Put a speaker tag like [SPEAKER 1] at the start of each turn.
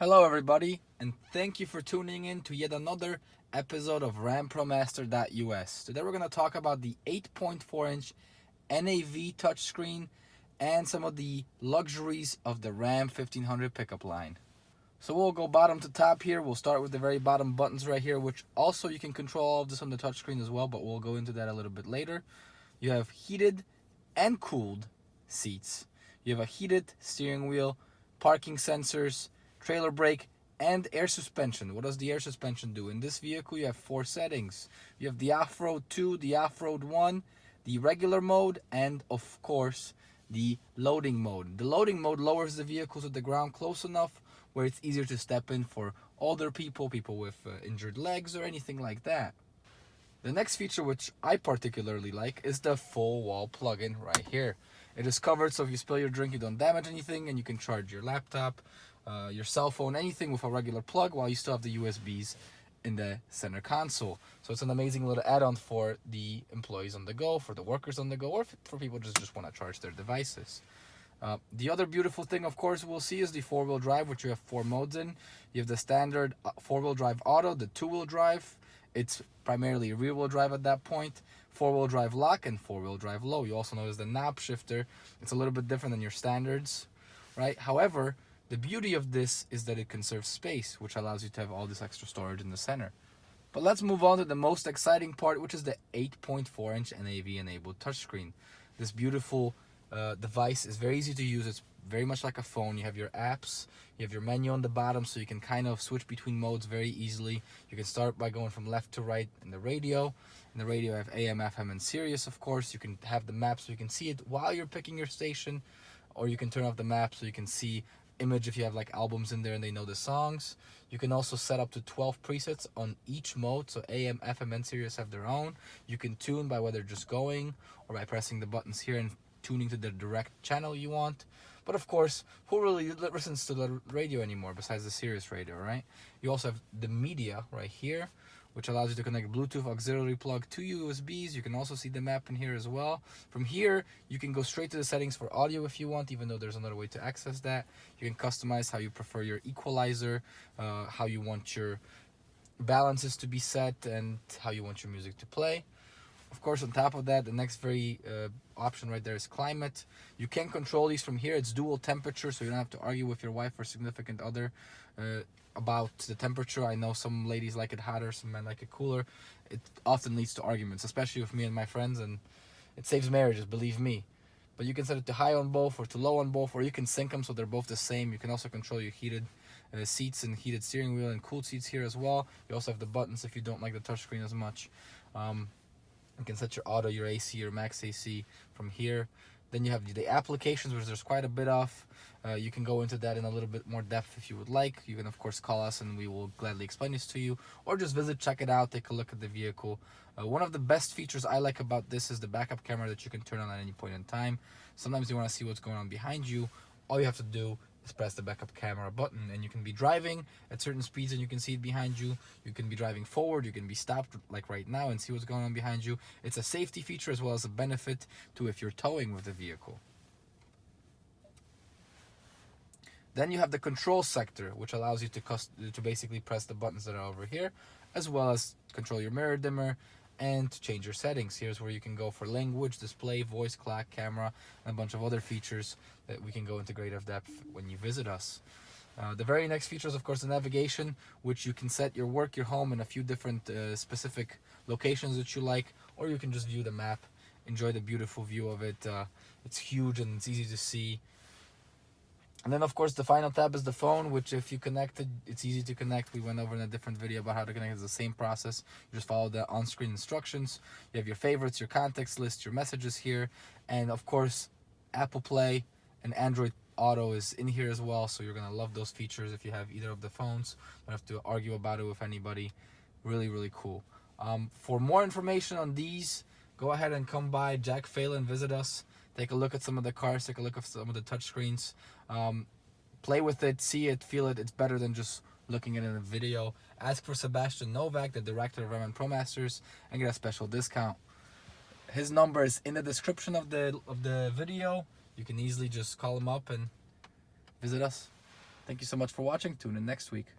[SPEAKER 1] Hello everybody, and thank you for tuning in to yet another episode of Promasters.us. Today we're going to talk about the 8.4-inch NAV touchscreen and some of the luxuries of the Ram 1500 pickup line. So we'll go bottom to top here. We'll start with the very bottom buttons right here, which also you can control all of this on the touchscreen as well, but we'll go into that a little bit later. You have heated and cooled seats. You have a heated steering wheel, parking sensors, trailer brake, and air suspension. What does the air suspension do? In this vehicle, you have 4 settings. You have the off-road 2, the off-road 1, the regular mode, and of course, the loading mode. The loading mode lowers the vehicle to the ground close enough where it's easier to step in for older people, people with injured legs, or anything like that. The next feature, which I particularly like, is the full wall plug-in right here. It is covered, so if you spill your drink, you don't damage anything, and you can charge your laptop, your cell phone, anything with a regular plug, while you still have the USBs in the center console. So it's an amazing little add-on for the employees on the go, for the workers on the go, or for people just want to charge their devices. The other beautiful thing, of course, we'll see is the 4-wheel drive, which you have 4 modes in. You have the standard 4-wheel drive auto, the 2-wheel drive. It's primarily rear-wheel drive at that point, 4-wheel drive lock, and 4-wheel drive low. You also notice the knob shifter. It's a little bit different than your standards, right? However, the beauty of this is that it conserves space, which allows you to have all this extra storage in the center. But let's move on to the most exciting part, which is the 8.4-inch NAV-enabled touchscreen. This beautiful device is very easy to use. It's very much like a phone. You have your apps, you have your menu on the bottom, so you can kind of switch between modes very easily. You can start by going from left to right in the radio. In the radio, you have AM, FM, and Sirius, of course. You can have the map so you can see it while you're picking your station, or you can turn off the map so you can see image if you have like albums in there and they know the songs. You can also set up to 12 presets on each mode, so AM, FM, and Sirius have their own. You can tune by whether just going or by pressing the buttons here and tuning to the direct channel you want. But of course, who really listens to the radio anymore besides the Sirius radio, right? You also have the media right here, which allows you to connect Bluetooth auxiliary plug to USBs. You can also see the map in here as well. From here, you can go straight to the settings for audio if you want, even though there's another way to access that. You can customize how you prefer your equalizer, how you want your balances to be set, and how you want your music to play. Of course, on top of that, the next very option right there is climate. You can control these from here. It's dual temperature, so you don't have to argue with your wife or significant other about the temperature. I know some ladies like it hotter, some men like it cooler. It often leads to arguments, especially with me and my friends, and it saves marriages, believe me. But you can set it to high on both or to low on both, or you can sync them so they're both the same. You can also control your heated seats and heated steering wheel and cooled seats here as well. You also have the buttons if you don't like the touchscreen as much. You can set your auto, your AC, your max AC from here. Then you have the applications, which there's quite a bit of. You can go into that in a little bit more depth if you would like. You can, of course, call us and we will gladly explain this to you. Or just visit, check it out, take a look at the vehicle. One of the best features I like about this is the backup camera that you can turn on at any point in time. Sometimes you want to see what's going on behind you. All you have to do is press the backup camera button, and you can be driving at certain speeds and you can see it behind you. You can be driving forward, you can be stopped like right now and see what's going on behind you. It's a safety feature as well as a benefit to if you're towing with the vehicle. Then you have the control sector, which allows you to basically press the buttons that are over here, as well as control your mirror dimmer and to change your settings. Here's where you can go for language, display, voice, clock, camera, and a bunch of other features that we can go into greater depth when you visit us. The very next feature is, of course, the navigation, which you can set your work, your home, in a few different specific locations that you like, or you can just view the map, enjoy the beautiful view of it. It's huge and it's easy to see. And then, of course, the final tab is the phone, which if you connect it, it's easy to connect. We went over in a different video about how to connect. It's the same process. You just follow the on-screen instructions. You have your favorites, your contacts list, your messages here. And, of course, Apple Play and Android Auto is in here as well. So you're going to love those features if you have either of the phones. Don't have to argue about it with anybody. Really, really cool. For more information on these, go ahead and come by Jack Phelan, visit us. Take a look at some of the cars, take a look at some of the touchscreens. Play with it, see it, feel it. It's better than just looking at it in a video. Ask for Sebastian Novak, the director of Ram Promasters, and get a special discount. His number is in the description of the video. You can easily just call him up and visit us. Thank you so much for watching. Tune in next week.